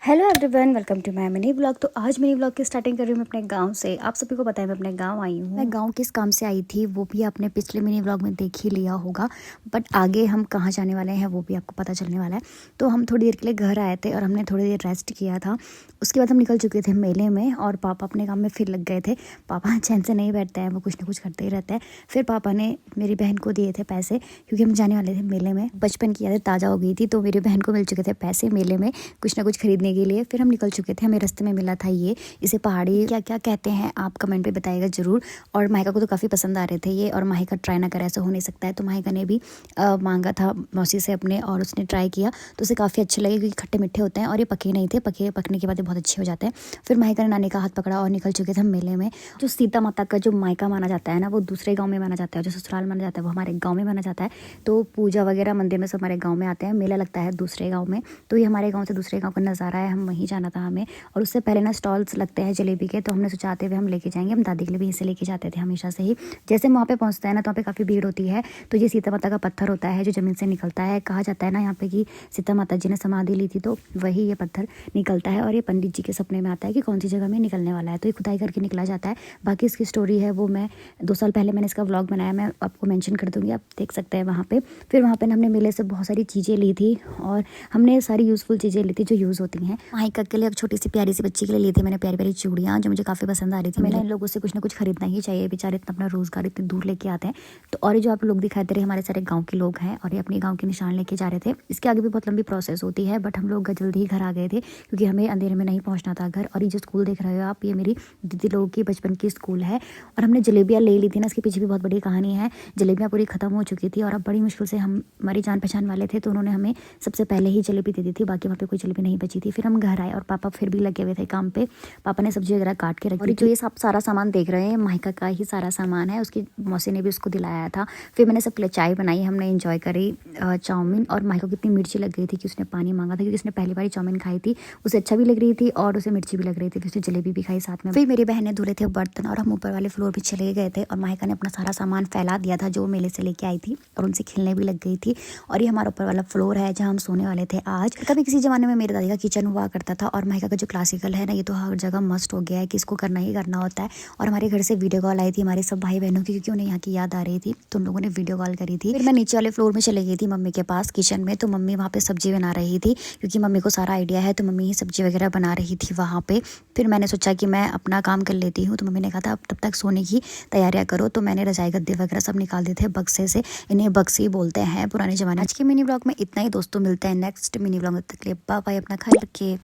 Hello everyone, welcome to my mini blog. तो आज mini blog की स्टार्टिंग कर रही हूँ मैं अपने गांव से। आप सभी को पता है मैं अपने गांव आई हूँ। मैं गांव किस काम से आई थी वो भी आपने पिछले मिनी ब्लॉग में देख ही लिया होगा, बट आगे हम कहाँ जाने वाले हैं वो भी आपको पता चलने वाला है। तो हम थोड़ी देर के लिए घर आए थे और हमने थोड़ी देर रेस्ट किया था। उसके बाद हम निकल चुके थे मेले में और पापा अपने काम में फिर लग गए थे। पापा चैन से नहीं बैठते हैं, वो कुछ ना कुछ करते ही रहते हैं। फिर पापा ने मेरी बहन को दिए थे पैसे, क्योंकि हम जाने वाले थे मेले में। बचपन की यादें ताज़ा हो गई थी, तो मेरी बहन को मिल चुके थे पैसे मेले में कुछ ना कुछ खरीदने के लिए। फिर हम निकल चुके थे, हमें रास्ते में मिला था इसे पहाड़ी क्या क्या कहते हैं आप कमेंट पे बताइएगा ज़रूर। और माहिका को तो काफ़ी पसंद आ रहे थे ये, और माहिका ट्राई ना करे ऐसा हो नहीं सकता है। तो माहिका ने भी मांगा था मौसी से अपने, और उसने ट्राई किया तो उसे काफ़ी अच्छे लगे, क्योंकि खट्टे मीठे होते हैं और ये पके नहीं थे। पकने के बाद ये बहुत अच्छे हो जाते हैं। फिर माहिका ने नानी का हाथ पकड़ा और निकल चुके थे हम मेले में। जो सीता माता का जो मायका माना जाता है ना, वो दूसरे गाँव में माना जाता है। जो ससुराल माना जाता है वो हमारे गाँव में माना जाता है। तो पूजा वगैरह मंदिर में सब हमारे गाँव में आते हैं, मेला लगता है दूसरे गाँव में। तो ये हमारे गाँव से दूसरे गाँव का नज़ारा है, हम वहीं जाना था हमें। और उससे पहले ना स्टॉल्स लगते हैं जलेबी के, तो हमने सोचा आते हुए हम लेके जाएंगे। हम दादी के लिए भी इसे लेके जाते थे हमेशा से ही। जैसे हम वहाँ पे पहुँचते हैं ना तो वहाँ पे काफ़ी भीड़ होती है। तो ये सीता माता का पत्थर होता है जो ज़मीन से निकलता है। कहा जाता है ना यहाँ पे कि सीता माता जी ने समाधि ली थी, तो वही ये पत्थर निकलता है। और ये पंडित जी के सपने में आता है कि कौन सी जगह में निकलने वाला है, तो ये खुदाई करके निकला जाता है। बाकी इसकी स्टोरी है वो मैं 2 साल पहले मैंने इसका व्लॉग बनाया, मैं आपको मेंशन कर दूँगी, आप देख सकते हैं वहाँ पे। फिर वहाँ पे हमने मेले से बहुत सारी चीज़ें ली थी, और हमने सारी यूज़फुल चीज़ें ली थी जो यूज़ होती हैं। माहिका के लिए एक छोटी सी प्यारी सी बच्ची के लिए ली थी मैंने प्यारी प्यारी चूड़ियाँ, जो मुझे काफ़ी पसंद आ रही थी। मैंने इन लोगों से कुछ ना कुछ खरीदना ही चाहिए, बेचारे इतना अपना रोज़गार इतनी दूर लेके आते हैं। तो और ये जो आप लोग दिखाई दे रहे हैं हमारे सारे गाँव के लोग हैं, और ये अपने गाँव के निशान लेके जा रहे थे। इसके आगे भी बहुत लंबी प्रोसेस होती है, बट हम लोग जल्दी ही घर आ गए थे, क्योंकि हमें अंधेरे में नहीं पहुँचना था घर। और ये जो स्कूल देख रहे हो आप, ये मेरी दीदी लोगों की बचपन की स्कूल है। और हमने जलेबियाँ ले ली थी ना, इसके पीछे भी बहुत बड़ी कहानी है। जलेबियाँ पूरी ख़त्म हो चुकी थी, और अब बड़ी मुश्किल से हम हमारी जान पहचान वाले थे, तो उन्होंने हमें सबसे पहले ही जलेबी दे दी थी। बाकी वहाँ पे कोई जलेबी नहीं बची थी। फिर हम घर आए और पापा फिर भी लगे हुए थे काम पे। पापा ने सब्जी वगैरह काट के रखी। और जो ये सब सारा सामान देख रहे हैं माहिका का ही सारा सामान है, उसकी मौसी ने भी उसको दिलाया था। फिर मैंने सबके लिए चाय बनाई, हमने एंजॉय करी चाउमीन। और माहिका को इतनी मिर्ची लग गई थी कि उसने पानी मांगा था, क्योंकि उसने पहली बार चाउमीन खाई थी। उसे अच्छा भी लग रही थी और उसे मिर्ची भी लग रही थी। फिर उसने जलेबी भी खाई साथ में। फिर मेरी बहन ने धुले थे बर्तन, और हम ऊपर वाले फ्लोर पर चले गए थे, और माहिका ने अपना सारा सामान फैला दिया था जो मेले से लेके आई थी, और उनसे खिलने भी लग गई थी। और ये हमारा ऊपर वाला फ्लोर है जहाँ हम सोने वाले थे आज। कभी किसी जमाने में मेरे दादी का किचन हुआ करता था। और माहिका का जो क्लासिकल है ना, ये तो हर जगह मस्ट हो गया है कि इसको करना ही करना होता है। और हमारे घर से वीडियो कॉल आई थी हमारे सब भाई बहनों की, क्योंकि उन्हें यहाँ की याद आ रही थी, तो उन लोगों ने वीडियो कॉल करी थी। फिर मैं नीचे वाले फ्लोर में चले गई थी मम्मी के पास किचन में। तो मम्मी वहाँ पे सब्जी बना रही थी, क्योंकि मम्मी को सारा आइडिया है, तो मम्मी ही सब्जी वगैरह बना रही थी वहाँ पे। फिर मैंने सोचा कि मैं अपना काम कर लेती हूँ, तो मम्मी ने कहा था अब तब तक सोने की तैयारियाँ करो। तो मैंने रजाई गद्दे वगैरह सब निकाल दिए थे बक्से से। इन्हें बक्से बोलते हैं पुराने जमाने। आज के मिनी ब्लॉग में इतना ही दोस्तों, मिलते हैं नेक्स्ट मिनी ब्लॉग। तक के लिए बाय बाय, अपना ख्याल रखिए।